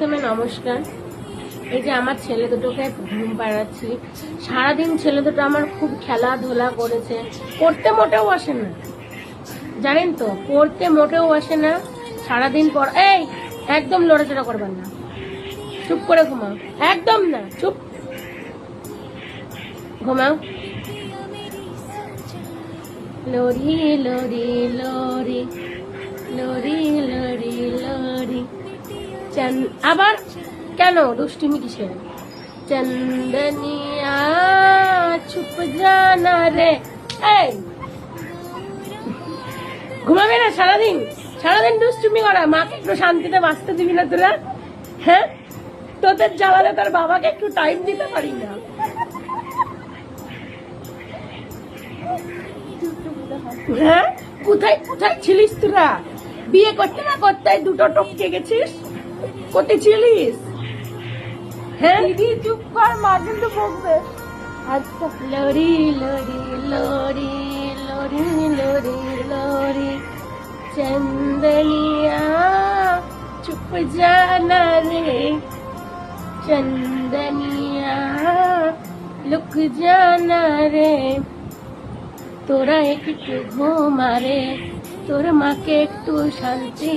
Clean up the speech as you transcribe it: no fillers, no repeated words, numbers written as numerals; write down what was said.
প্রথমে নমস্কার। এই যে আমার ছেলে দুটোকে ঘুম পাড়াচ্ছি। সারাদিন ছেলে দুটো আমার খুব খেলাধুলা করেছে, পড়তে মোটেও আসে না, জানেন তো, পড়তে মোটেও আসে না। সারাদিন পর এই একদম লড়াচড়া করবেন না, চুপ করে ঘুমাও, একদম না, চুপ ঘুমাও। Lori lorry lorry lorry lorry Lori আবার কেন দুষ্টুমি কিসের? চন্দনিয়া চুপ জানা রে। এই ঘুমাবে না সারাদিন? সারাদিন দুষ্টুমি করা, মাকে একটু শান্তিতে বাঁচতে দিবি না তোরা? হ্যাঁ, তোদের জ্বালালে তার বাবাকে একটু টাইম দিতে পারি না। হ্যাঁ, কোথায় কোথায় ছিলিস তোরা? বিয়ে করতে না করতে দুটো টপকে গেছিস, কোথায় ছিলিস? হ্যাঁ দিদি চুপ কর, মা কিন্তু বকবে। আচ্ছা, লরি লরি লরি লরি লরি লরি চন্দনিয়া চুপ জানা রে, চন্দনিয়া লুক জানা রে। তোরা একটু ঘুমারে, তোর মাকে একটু শান্তি